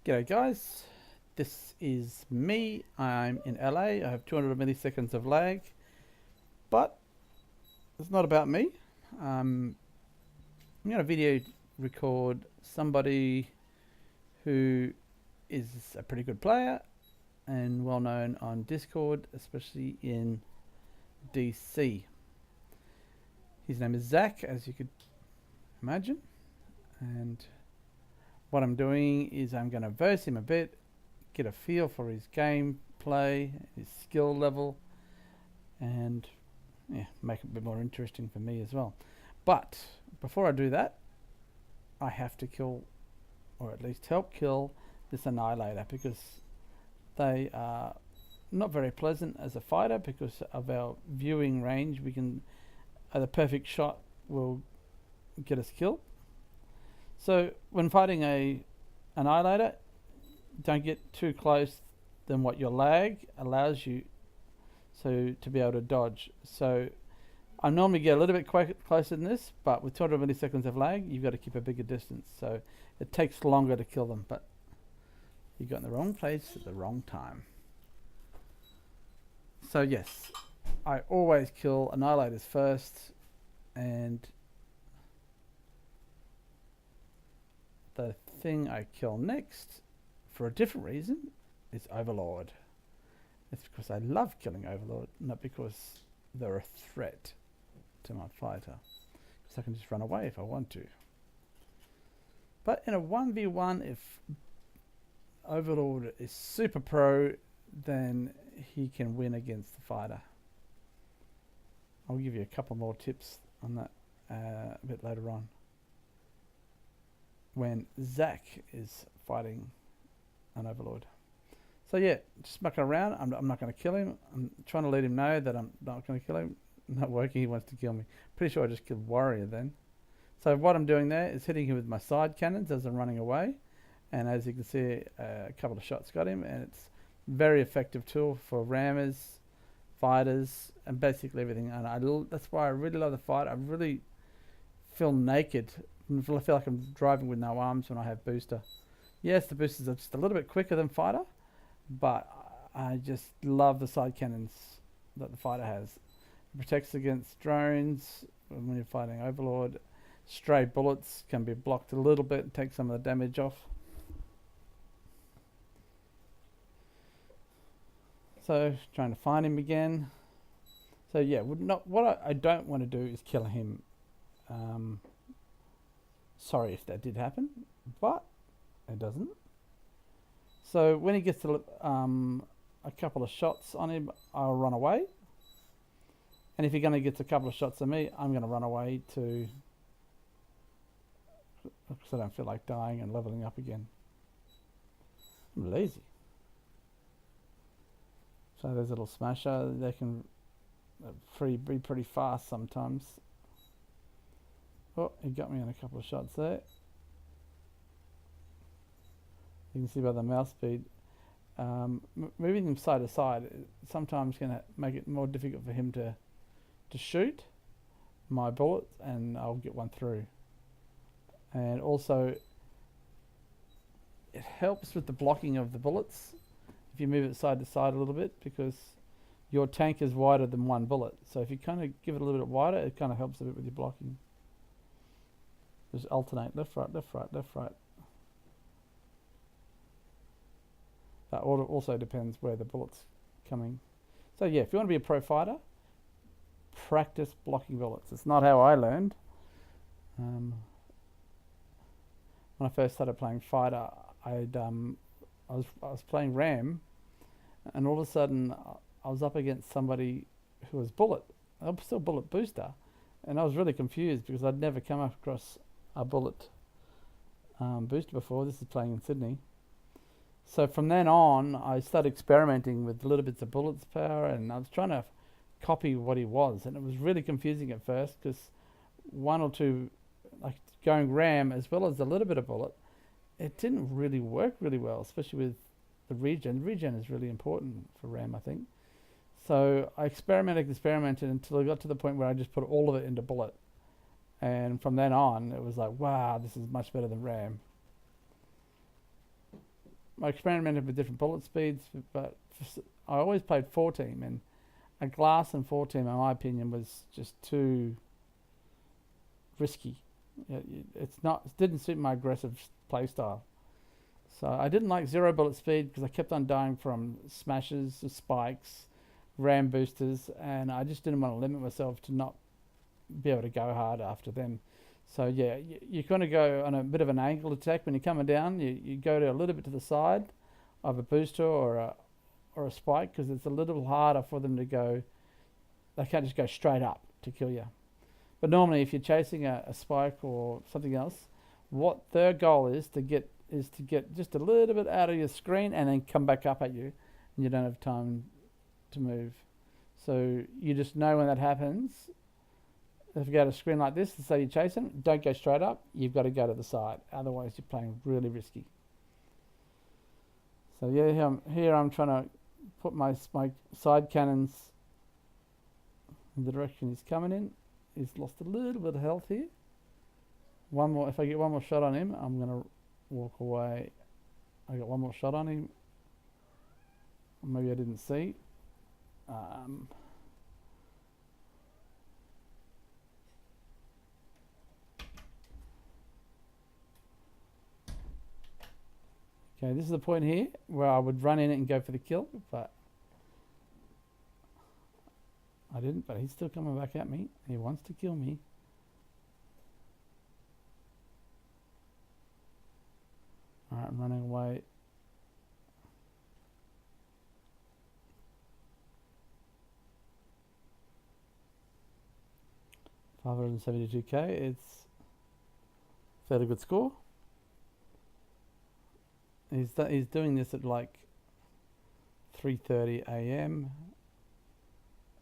G'day guys, this is me. I'm in LA. I have 200 milliseconds of lag, but it's not about me. I'm going to video record somebody who is a pretty good player and well known on Discord, especially in DC. His name is Zack, as you could imagine, and what I'm doing is I'm going to verse him a bit, get a feel for his gameplay, his skill level, and yeah, make it a bit more interesting for me as well. But before I do that, I have to kill, or at least help kill, this Annihilator, because they are not very pleasant as a fighter because of our viewing range. We can, the perfect shot will get us killed. So when fighting a Annihilator, don't get too close than what your lag allows you to be able to dodge. So I normally get a little bit closer than this, but with 200 milliseconds of lag, you've got to keep a bigger distance. So it takes longer to kill them, but you got in the wrong place at the wrong time. So yes, I always kill Annihilators first, and the thing I kill next, for a different reason, is Overlord. It's because I love killing Overlord, not because they're a threat to my fighter. Because I can just run away if I want to. But in a 1v1, if Overlord is super pro, then he can win against the fighter. I'll give you a couple more tips on that a bit later on, when Zack is fighting an Overlord. So yeah, just mucking around. I'm not going to kill him. I'm trying to let him know that I'm not going to kill him. Not working, he wants to kill me. Pretty sure I just killed Warrior then. So what I'm doing there is hitting him with my side cannons as I'm running away. And as you can see, a couple of shots got him. And it's a very effective tool for rammers, fighters, and basically everything. And that's why I really love the fight. I really feel naked. I feel like I'm driving with no arms when I have booster. Yes, the boosters are just a little bit quicker than fighter, but I just love the side cannons that the fighter has. It protects against drones when you're fighting Overlord. Stray bullets can be blocked a little bit and take some of the damage off. So trying to find him again. So yeah, what I don't want to do is kill him. Sorry if that did happen, but it doesn't. So when he gets to a couple of shots on him, I'll run away. And if he going to get a couple of shots on me, I'm going to run away too, because I don't feel like dying and leveling up again. I'm lazy. So there's a little smasher. They can be pretty fast sometimes. Oh, he got me on a couple of shots there. You can see by the mouse speed. Moving them side to side sometimes going to make it more difficult for him to shoot my bullets, and I'll get one through. And also, it helps with the blocking of the bullets if you move it side to side a little bit, because your tank is wider than one bullet. So if you kind of give it a little bit wider, it kind of helps a bit with your blocking. Just alternate left, right, left, right, left, right. That also depends where the bullet's coming. So yeah, if you want to be a pro fighter, practice blocking bullets. It's not how I learned. When I first started playing fighter, I was playing Ram, and all of a sudden I was up against somebody who was bullet. I was still bullet booster, and I was really confused because I'd never come across a bullet booster before. This is playing in Sydney. So from then on, I started experimenting with little bits of bullets power, and I was trying to copy what he was, and it was really confusing at first because one or two, like going Ram as well as a little bit of bullet, it didn't really work really well, especially with the regen. Regen is really important for Ram, I think. So I experimented until I got to the point where I just put all of it into bullet. And from then on, it was like, wow, this is much better than RAM. I experimented with different bullet speeds, but I always played 4-team, and a glass and 4-team, in my opinion, was just too risky. It didn't suit my aggressive play style. So I didn't like 0 bullet speed because I kept on dying from smashes, spikes, ram boosters, and I just didn't want to limit myself to not be able to go hard after them. So yeah, you're going to go on a bit of an angled attack when you're coming down. You go to a little bit to the side of a booster or a spike, because it's a little harder for them to go. They can't just go straight up to kill you. But normally, if you're chasing a spike or something else, what their goal is to get just a little bit out of your screen and then come back up at you, and you don't have time to move. So you just know when that happens. If you go to a screen like this, say you're chasing, don't go straight up. You've got to go to the side. Otherwise, you're playing really risky. So yeah, here I'm trying to put my side cannons in the direction he's coming in. He's lost a little bit of health here. One more. If I get one more shot on him, I'm gonna walk away. I got one more shot on him. Maybe I didn't see. Okay, this is the point here where I would run in it and go for the kill, but I didn't. But he's still coming back at me. He wants to kill me. Alright, I'm running away. $572k. It's a fairly good score. He's doing this at like 3:30 a.m.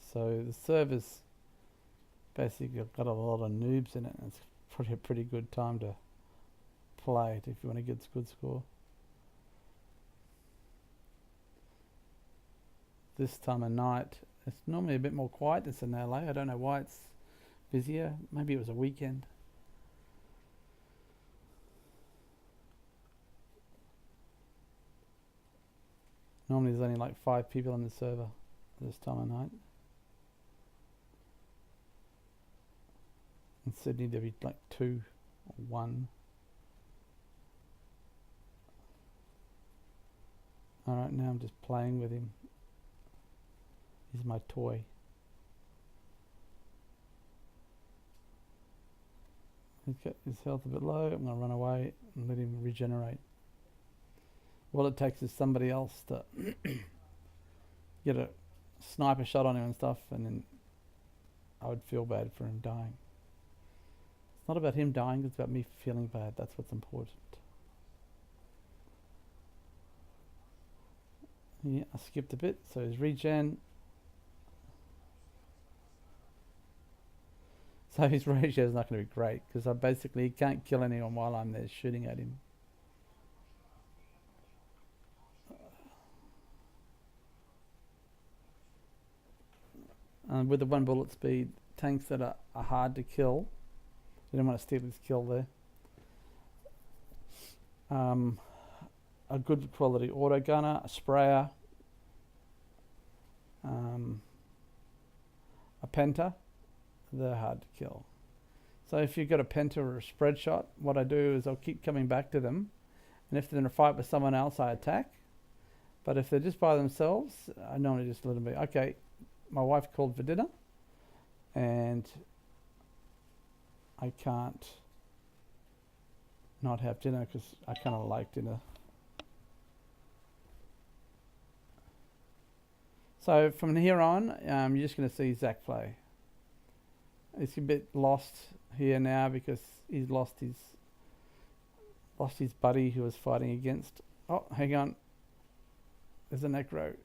So the server's basically got a lot of noobs in it, and it's probably a pretty good time to play it if you want to get a good score. This time of night, it's normally a bit more quiet. It's in LA. I don't know why it's busier. Maybe it was a weekend. Normally there's only like 5 people on the server this time of night. In Sydney there'd be like 2 or 1. Alright, now I'm just playing with him. He's my toy. He's got his health a bit low. I'm going to run away and let him regenerate. All it takes is somebody else to get a sniper shot on him and stuff, and then I would feel bad for him dying. It's not about him dying, it's about me feeling bad. That's what's important. Yeah, I skipped a bit, so his regen. So his ratio is not going to be great, because I basically can't kill anyone while I'm there shooting at him. With the 1 bullet speed, tanks that are hard to kill. You don't want to steal his kill there. A good quality auto gunner, a sprayer, a penta, they're hard to kill. So if you've got a penta or a spread shot, what I do is I'll keep coming back to them, and if they're in a fight with someone else, I attack. But if they're just by themselves, I normally just let them be. Okay, my wife called for dinner, and I can't not have dinner because I kind of like dinner. So from here on, you're just going to see Zack play. He's a bit lost here now because he's lost his buddy who was fighting against. Oh, hang on. There's a Necro.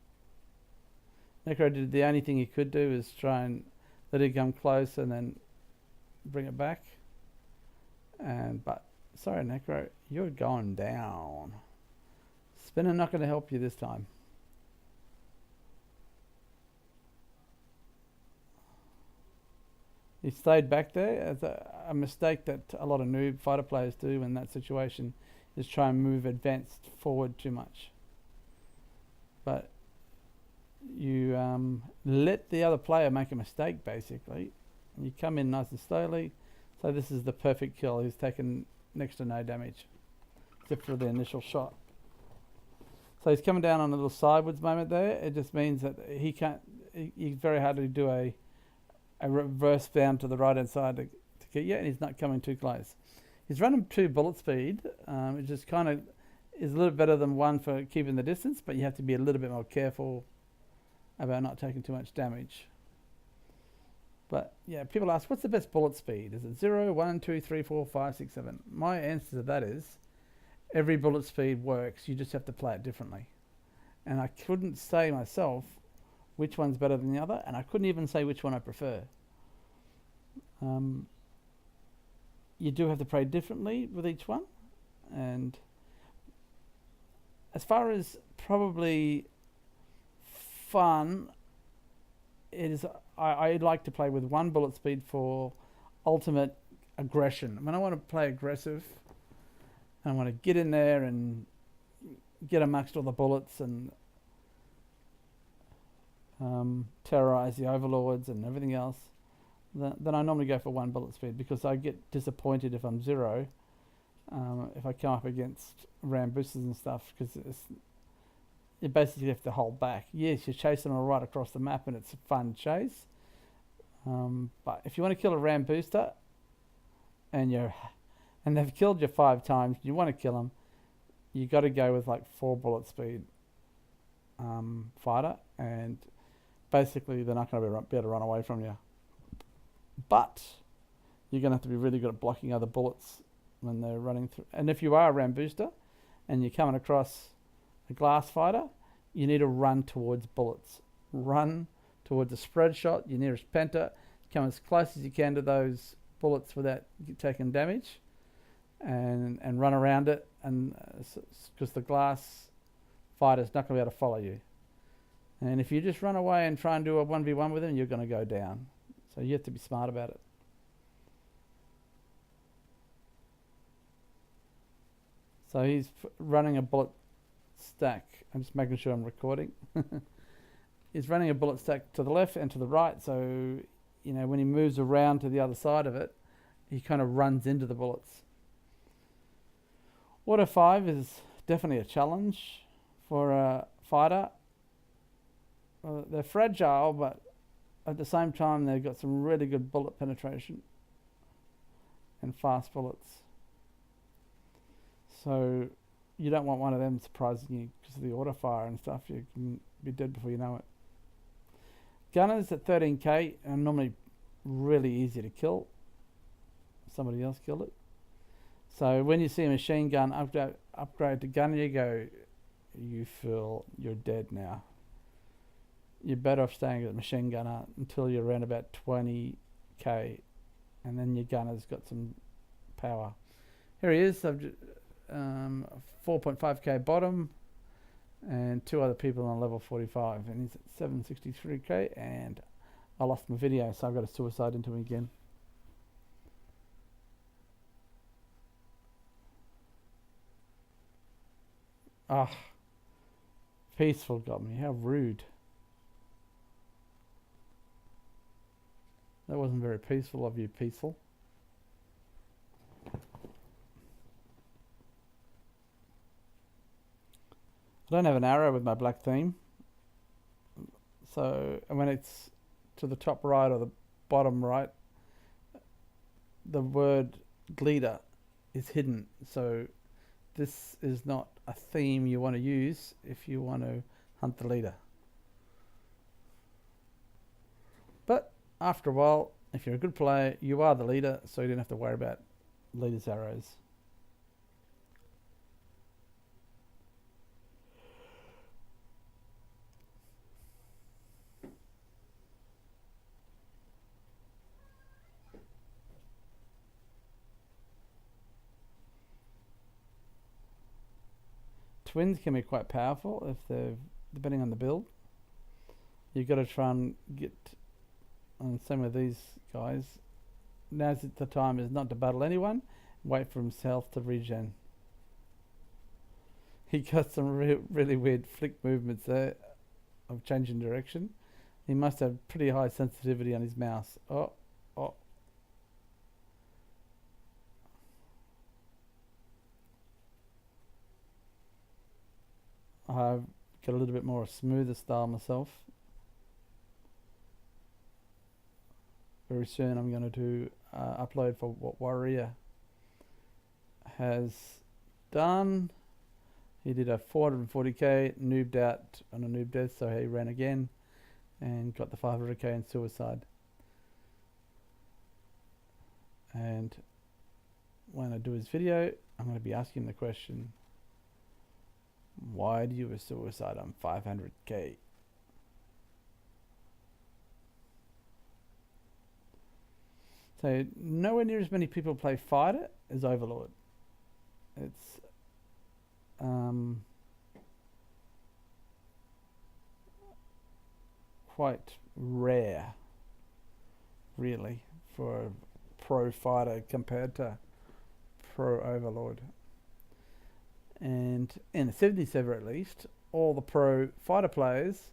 Necro did the only thing he could do is try and let it come close and then bring it back. But sorry, Necro, you're going down. Spinner not going to help you this time. He stayed back there. As a mistake that a lot of noob fighter players do in that situation is try and move advanced forward too much. But you let the other player make a mistake, basically. And you come in nice and slowly. So this is the perfect kill. He's taken next to no damage, except for the initial shot. So he's coming down on a little sideways moment there. It just means that he can't. He's very hard to do a reverse bound to the right hand side to get you, and he's not coming too close. He's running 2 bullet speed, which just kind of is a little better than 1 for keeping the distance, but you have to be a little bit more careful about not taking too much damage. But yeah, people ask, what's the best bullet speed? Is it 0, 1, 2, 3, 4, 5, 6, 7? My answer to that is every bullet speed works. You just have to play it differently. And I couldn't say myself which one's better than the other, and I couldn't even say which one I prefer. You do have to play differently with each one. And as far as probably fun, it is. I like to play with 1 bullet speed for ultimate aggression. When I want to play aggressive, and I want to get in there and get amongst all the bullets and terrorize the overlords and everything else, then I normally go for 1 bullet speed, because I get disappointed if I'm 0, if I come up against ram boosters and stuff, because you basically have to hold back. Yes, you're chasing them right across the map and it's a fun chase, but if you want to kill a ram booster and they've killed you 5 times, you want to kill them, you got to go with like 4 bullet speed fighter, and basically they're not going to be able to run away from you. But you're going to have to be really good at blocking other bullets when they're running through. And if you are a ram booster and you're coming across a glass fighter, you need to run towards bullets. Run towards a spread shot, your nearest penta. Come as close as you can to those bullets without taking damage, and run around it. And because the glass fighter's not going to be able to follow you. And if you just run away and try and do a 1v1 with him, you're going to go down. So you have to be smart about it. So he's running a bullet stack. I'm just making sure I'm recording. He's running a bullet stack to the left and to the right. So, you know, when he moves around to the other side of it, he kind of runs into the bullets. Auto 5 is definitely a challenge for a fighter. They're fragile, but at the same time, they've got some really good bullet penetration and fast bullets. So you don't want one of them surprising you because of the auto fire and stuff. You can be dead before you know it. Gunners at 13k are normally really easy to kill. Somebody else killed it. So when you see a machine gun upgrade to gunner, you feel you're dead now. You're better off staying at machine gunner until you're around about 20k, and then your gunner's got some power. Here he is, 4.5k bottom, and 2 other people on level 45, and he's at 763k, and I lost my video, so I've got to suicide into him again. Ah, peaceful got me, how rude. That wasn't very peaceful of you, peaceful. I don't have an arrow with my black theme. So when it's to the top right or the bottom right, the word leader is hidden. So this is not a theme you want to use if you want to hunt the leader. But after a while, if you're a good player, you are the leader, so you don't have to worry about leader's arrows. Twins can be quite powerful if they're, depending on the build. You've got to try and get on some of these guys. Now's the time is not to battle anyone. Wait for himself to regen. He got some really weird flick movements there of changing direction. He must have pretty high sensitivity on his mouse. Oh, oh. I've got a little bit more smoother style myself. Very soon I'm going to do upload for what Warrior has done. He did a 440k, noobed out on a noob death, so he ran again and got the 500k in suicide. And when I do his video, I'm going to be asking the question, why do you a suicide on 500k? So nowhere near as many people play fighter as Overlord. It's quite rare, really, for a pro fighter compared to pro Overlord. And in the 70 server at least, all the pro fighter players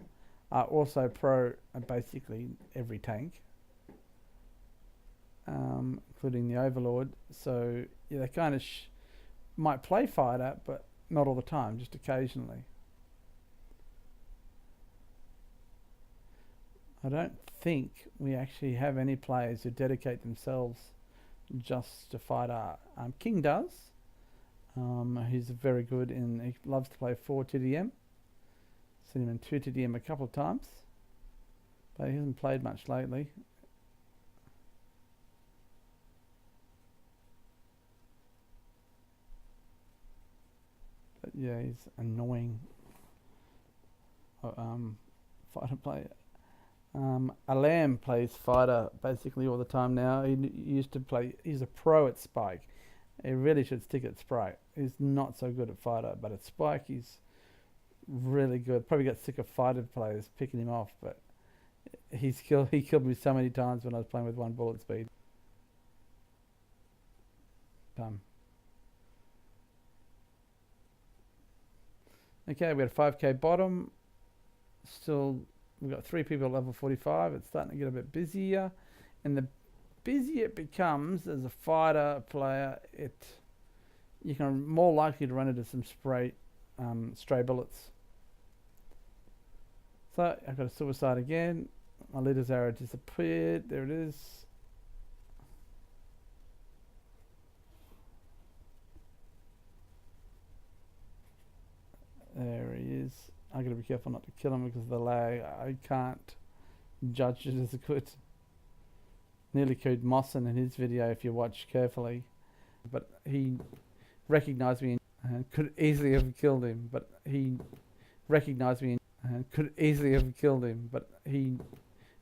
are also pro basically every tank, including the Overlord. So yeah, they kind of might play fighter, but not all the time, just occasionally. I don't think we actually have any players who dedicate themselves just to fighter. King does. He's very good in, he loves to play 4 TDM. Seen him in 2 TDM a couple of times, but he hasn't played much lately. But yeah, he's annoying fighter player. Alam plays fighter basically all the time now. He used to play, he's a pro at Spike. He really should stick at Sprite. He's not so good at fighter, but at Spike he's really good. Probably got sick of fighter players picking him off, but he killed me so many times when I was playing with 1 bullet speed. Okay, we got a 5k bottom. Still, we've got 3 people at level 45. It's starting to get a bit busier, and the busier it becomes as a fighter player, you can more likely to run into some stray bullets. So I've got a suicide again. My leader's arrow disappeared. There it is. There he is. I gotta be careful not to kill him because of the lag. I can't judge it as good. Nearly killed Mossin in his video if you watch carefully, but he recognized me and could easily have killed him. But he recognized me and could easily have killed him. But he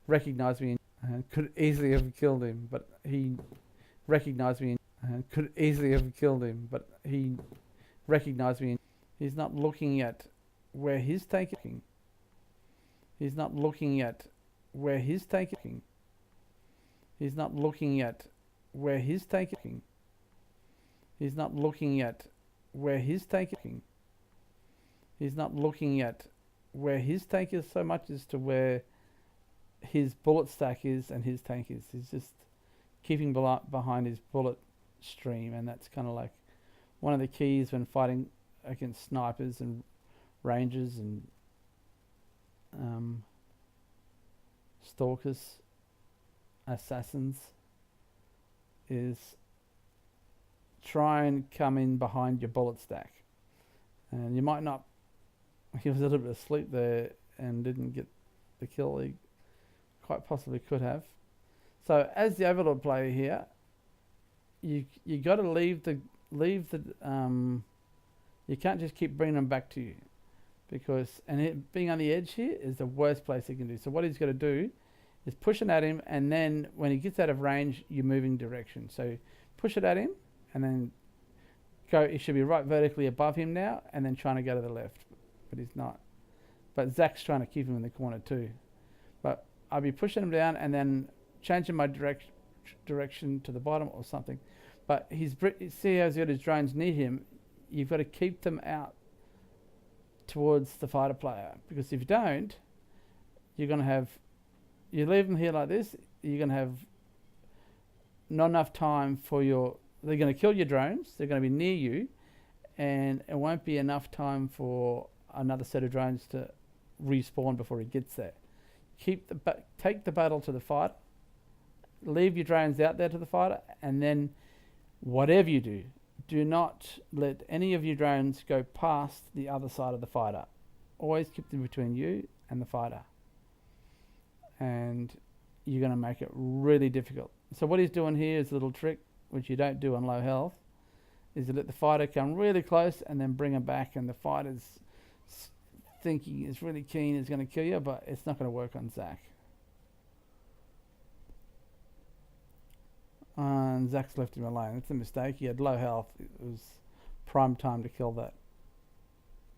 recognized me and could easily have killed him. But he recognized me and could easily have killed him. But he recognized me. He's not looking at where his tank is. He's not looking at where his tank is. He's not looking at where his tank is. He's not looking at where his tank is. He's not looking at where his tank is so much as to where his bullet stack is and his tank is. He's just keeping behind his bullet stream, and that's kind of like one of the keys when fighting against snipers and rangers and stalkers, assassins, is try and come in behind your bullet stack. And you might not, he was a little bit asleep there and didn't get the kill he quite possibly could have. So as the Overlord player here, you got to leave the you can't just keep bringing them back to you, because being on the edge here is the worst place he can do. So what he's got to do is pushing at him, and then when he gets out of range, you're moving direction. So push it at him, and then go. He should be right vertically above him now, and then trying to go to the left, but he's not. But Zack's trying to keep him in the corner too. But I'll be pushing him down and then changing my direction to the bottom or something. But see how he's got his drones near him. You've got to keep them out towards the fighter player, because if you don't, you're going to have, you leave them here like this, you're going to have not enough time for your, they're going to kill your drones, they're going to be near you, and it won't be enough time for another set of drones to respawn before he gets there. Take the battle to the fighter, leave your drones out there to the fighter, and then whatever you do, do not let any of your drones go past the other side of the fighter. Always keep them between you and the fighter. And you're going to make it really difficult. So what he's doing here is a little trick, which you don't do on low health, is to let the fighter come really close and then bring him back, and the fighter's thinking is really keen, is going to kill you, but it's not going to work on Zack. And Zack's left him alone. It's a mistake. He had low health. It was prime time to kill that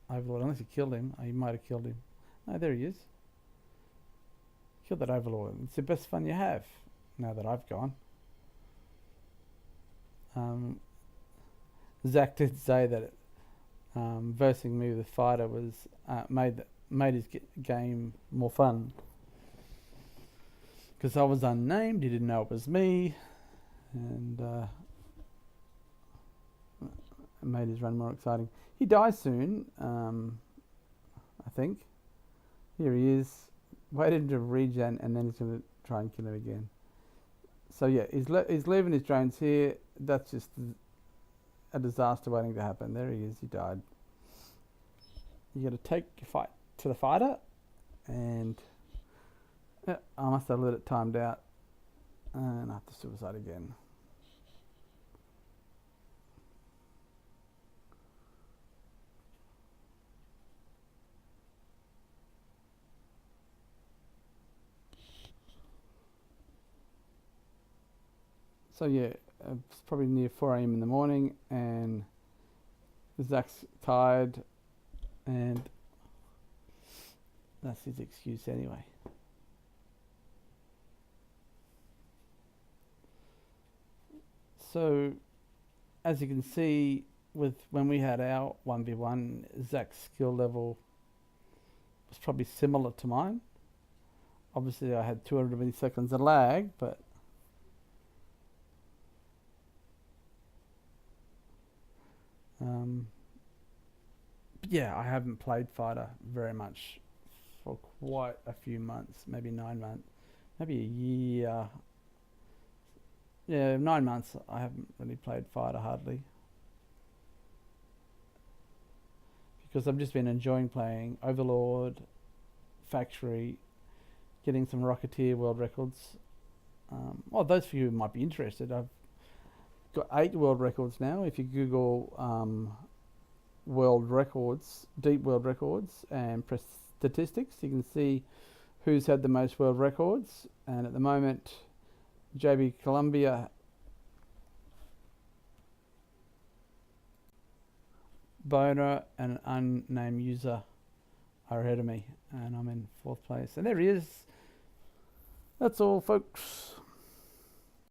Overlord. Unless he killed him. Oh, he might have killed him. No, there he is. Kill that Overlord. It's the best fun you have, now that I've gone. Zack did say that versing me with fighter was made his game more fun. Because I was unnamed, he didn't know it was me. And it made his run more exciting. He dies soon, I think. Here he is. Waited to regen, and then he's going to try and kill him again. So yeah, he's leaving his drones here. That's just a disaster waiting to happen. There he is. He died. You got to take your fight to the fighter, and I must have let it timed out. And I have to suicide again. So yeah, it's probably near 4 AM in the morning, and Zack's tired, and that's his excuse anyway. So, as you can see, when we had our 1v1, Zack's skill level was probably similar to mine. Obviously, I had 200 milliseconds of lag, but yeah, I haven't played fighter very much for quite a few months, maybe 9 months, maybe a year. Yeah, 9 months I haven't really played fighter hardly. Because I've just been enjoying playing Overlord, Factory, getting some Rocketeer world records. Well, those of you who might be interested, I've got 8 world records now. If you Google world records, deep world records, and press statistics, you can see who's had the most world records. And at the moment, JB Columbia, Boner, and an unnamed user are ahead of me, and I'm in 4th place. And there he is. That's all, folks.